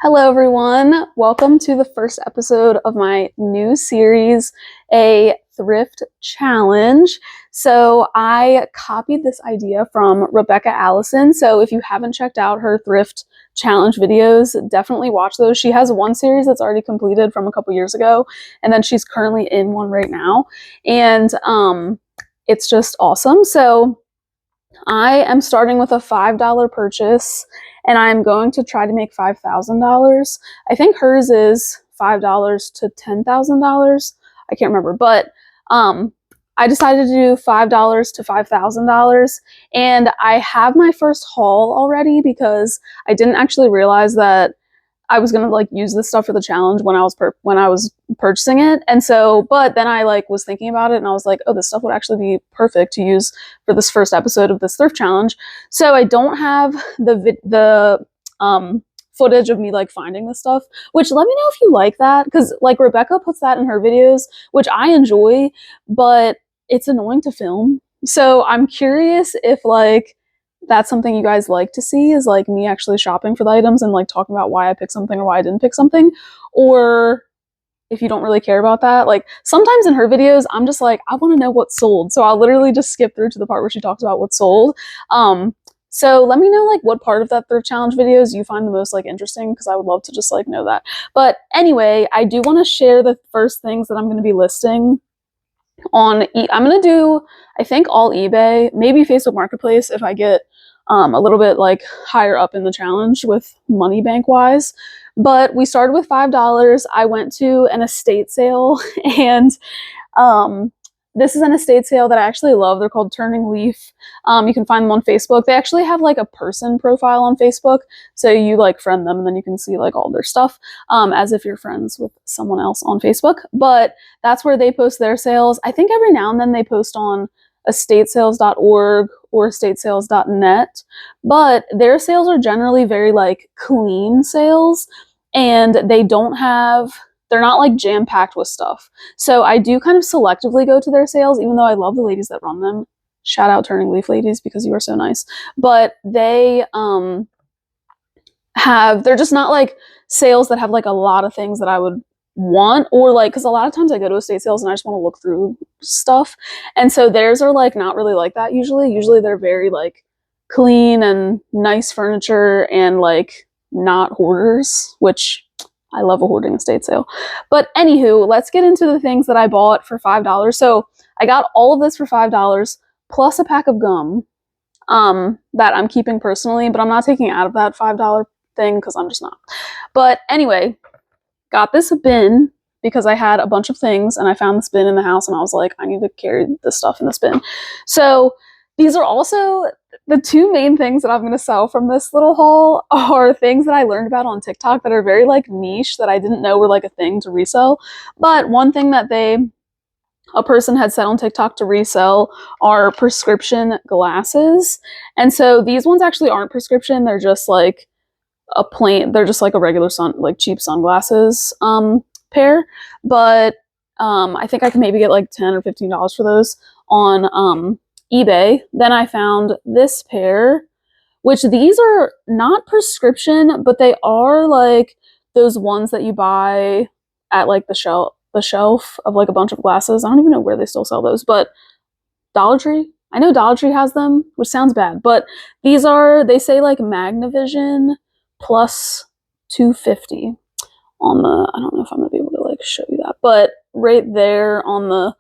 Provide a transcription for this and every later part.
Hello, everyone. Welcome to the first episode of my new series, a thrift challenge. So I copied this idea from Rebecca Allison. So if you haven't checked out her thrift challenge videos, definitely watch those. She has one series that's already completed from a couple years ago, and then she's currently in one right now. And it's just awesome. So I am starting with a $5 purchase and I'm going to try to make $5,000. I think hers is $5 to $10,000. I can't remember, but I decided to do $5 to $5,000 and I have my first haul already because I didn't actually realize that I was gonna use this stuff for the challenge when I was purchasing it, and so but then I was thinking about it and I was like, oh, this stuff would actually be perfect to use for this first episode of this thrift challenge. So I don't have the footage of me finding this stuff, which let me know if you like that, because Rebecca puts that in her videos, which I enjoy, but it's annoying to film. So I'm curious if that's something you guys like to see, is me actually shopping for the items and talking about why I picked something or why I didn't pick something, or if you don't really care about that. Sometimes in her videos I'm just I want to know what's sold, so I'll literally just skip through to the part where she talks about what's sold. So let me know what part of that thrift challenge videos you find the most interesting, because I would love to just know that. But anyway, I do want to share the first things that I'm going to be listing on I'm going to do, I think, all eBay, maybe Facebook Marketplace if I get a little bit higher up in the challenge with money bank wise. But we started with $5. I went to an estate sale and this is an estate sale that I actually love. They're called Turning Leaf. You can find them on Facebook. They actually have a person profile on Facebook, so you friend them and then you can see all their stuff as if you're friends with someone else on Facebook. But that's where they post their sales. I think every now and then they post on estatesales.org or estatesales.net, but their sales are generally very clean sales, and they're not jam-packed with stuff. So I do kind of selectively go to their sales, even though I love the ladies that run them. Shout out Turning Leaf ladies, because you are so nice. But they they're just not sales that have a lot of things that I would want, or because a lot of times I go to estate sales and I just want to look through stuff, and so theirs are not really like that usually they're very clean and nice furniture and not hoarders, which I love a hoarding estate sale. But anywho, let's get into the things that I bought for $5. So I got all of this for $5 plus a pack of gum that I'm keeping personally, but I'm not taking out of that $5 thing because I'm just not. But anyway, got this bin because I had a bunch of things and I found this bin in the house and I was like, I need to carry this stuff in this bin. So these are also the two main things that I'm going to sell from this little haul, are things that I learned about on TikTok that are very niche, that I didn't know were a thing to resell. But one thing that a person had said on TikTok to resell are prescription glasses. And so these ones actually aren't prescription. They're just they're just a regular cheap sunglasses pair. But I think I can maybe get $10 or $15 for those on eBay. Then I found this pair, which these are not prescription, but they are those ones that you buy at the shelf of a bunch of glasses. I don't even know where they still sell those, but Dollar Tree. I know Dollar Tree has them, which sounds bad, but these are, they say Magnavision plus 250 on the, I don't know if I'm gonna be able to show you that, but right there on the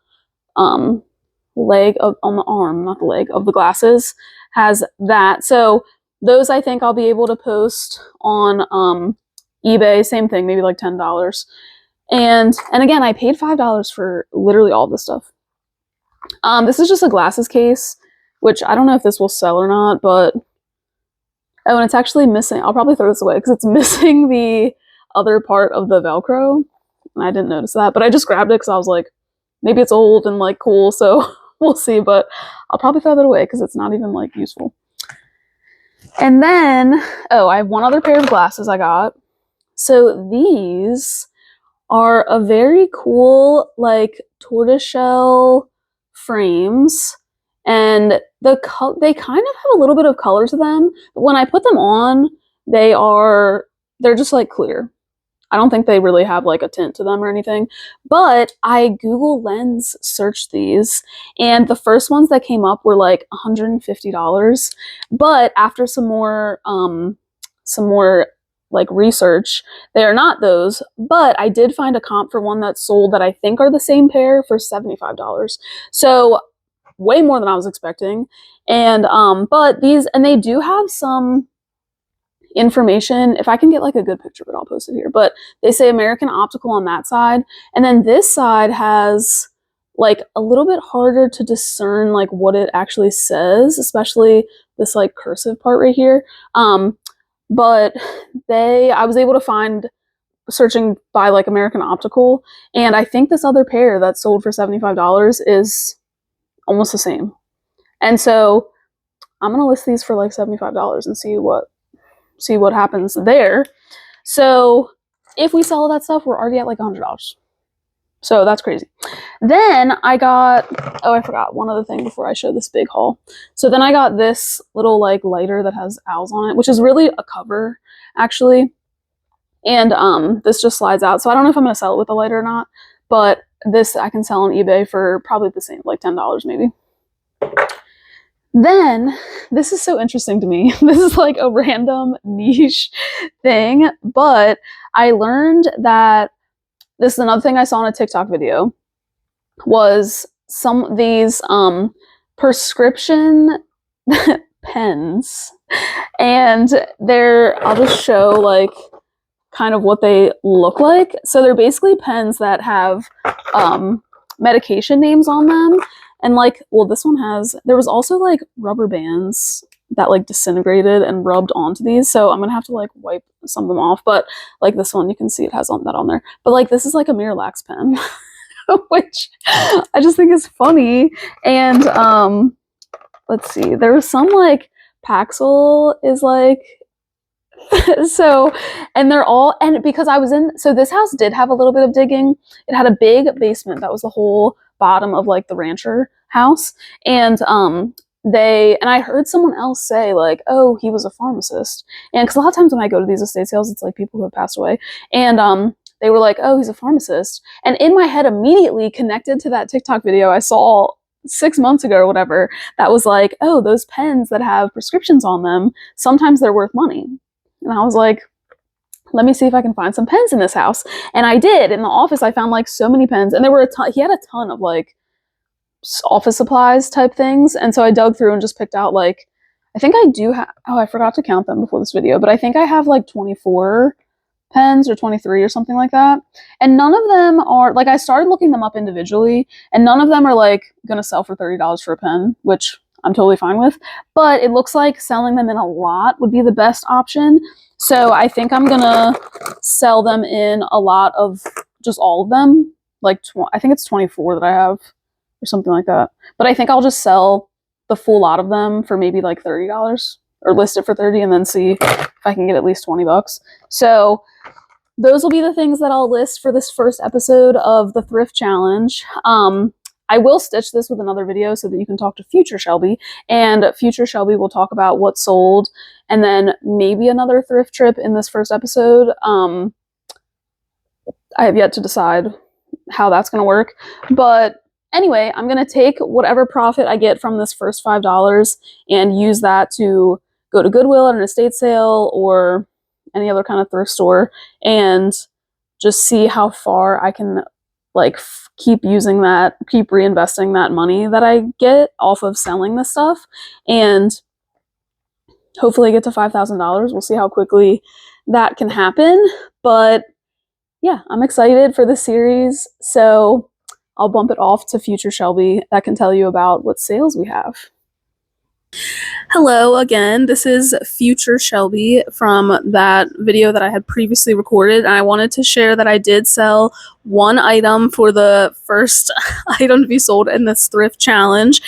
on the arm, not the leg, of the glasses has that. So those I think I'll be able to post on eBay. Same thing, maybe $10. And again, I paid $5 for literally all this stuff. This is just a glasses case, which I don't know if this will sell or not, but oh, and it's actually missing. I'll probably throw this away because it's missing the other part of the Velcro, and I didn't notice that, but I just grabbed it because I was like, maybe it's old and cool, so we'll see, but I'll probably throw that away because it's not even useful. And then, oh, I have one other pair of glasses I got. So these are a very cool tortoiseshell frames, and they kind of have a little bit of color to them, but when I put them on, they are they're just like clear. I don't think they really have like a tint to them or anything, but I Google Lens searched these, and the first ones that came up were like $150. But after some more like research, they are not those. But I did find a comp for one that sold that I think are the same pair for $75. So way more than I was expecting. And but these, and they do have some information. If I can get like a good picture of it, I'll post it here. But they say American Optical on that side, and then this side has like a little bit harder to discern like what it actually says, especially this like cursive part right here. But I was able to find, searching by like American Optical, and I think this other pair that sold for $75 is almost the same. And so I'm gonna list these for like $75 and see what happens there. So if we sell that stuff, we're already at like $100. So that's crazy. Then I got, oh, I forgot one other thing before I show this big haul. So then I got this little like lighter that has owls on it, which is really a cover actually. And this just slides out. So I don't know if I'm gonna sell it with a lighter or not, but this I can sell on eBay for probably the same, like $10 maybe. Then, this is so interesting to me. This is like a random niche thing, but I learned that this is another thing I saw in a TikTok video, was some of these prescription pens. And I'll just show like kind of what they look like. So they're basically pens that have medication names on them. And like, well, this one there was also like rubber bands that like disintegrated and rubbed onto these. So I'm gonna have to like wipe some of them off. But like this one, you can see it has that on there. But like this is like a Miralax pen, which I just think is funny. And let's see, there was some like Paxil is like, so, and they're all, and because so this house did have a little bit of digging. It had a big basement that was the whole bottom of like the rancher house. And I heard someone else say like, oh, he was a pharmacist. And because a lot of times when I go to these estate sales, it's like people who have passed away. And they were like, oh, he's a pharmacist. And in my head immediately connected to that TikTok video I saw 6 months ago or whatever, that was like, oh, those pens that have prescriptions on them, sometimes they're worth money. And I was like, let me see if I can find some pens in this house. And I did. In the office, I found like so many pens, and there were he had a ton of like office supplies type things. And so I dug through and just picked out like, I think I do have, oh, I forgot to count them before this video, but I think I have like 24 pens or 23 or something like that. And none of them are like, I started looking them up individually, and none of them are like gonna sell for $30 for a pen, which I'm totally fine with. But it looks like selling them in a lot would be the best option. So I think I'm gonna sell them in a lot of just all of them. Like I think it's 24 that I have or something like that. But I think I'll just sell the full lot of them for maybe like $30, or list it for 30 and then see if I can get at least $20. So those will be the things that I'll list for this first episode of the Thrift Challenge. I will stitch this with another video so that you can talk to future Shelby, and future Shelby will talk about what sold, and then maybe another thrift trip in this first episode. I have yet to decide how that's going to work, but anyway, I'm going to take whatever profit I get from this first $5 and use that to go to Goodwill at an estate sale or any other kind of thrift store, and just see how far I can like keep reinvesting that money that I get off of selling this stuff, and hopefully get to $5,000. We'll see how quickly that can happen. But yeah, I'm excited for this series. So I'll bump it off to future Shelby that can tell you about what sales we have. Hello again, this is future Shelby from that video that I had previously recorded, and I wanted to share that I did sell one item for the first item to be sold in this thrift challenge,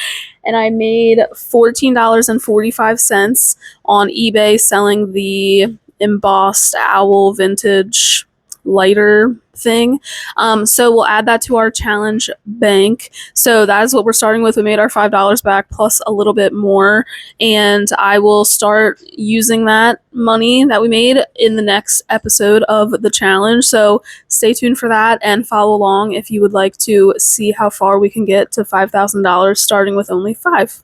and I made $14.45 on eBay selling the embossed owl vintage lighter thing. So we'll add that to our challenge bank. So that is what we're starting with. We made our $5 back plus a little bit more, and I will start using that money that we made in the next episode of the challenge. So stay tuned for that and follow along if you would like to see how far we can get to $5,000 starting with only 5.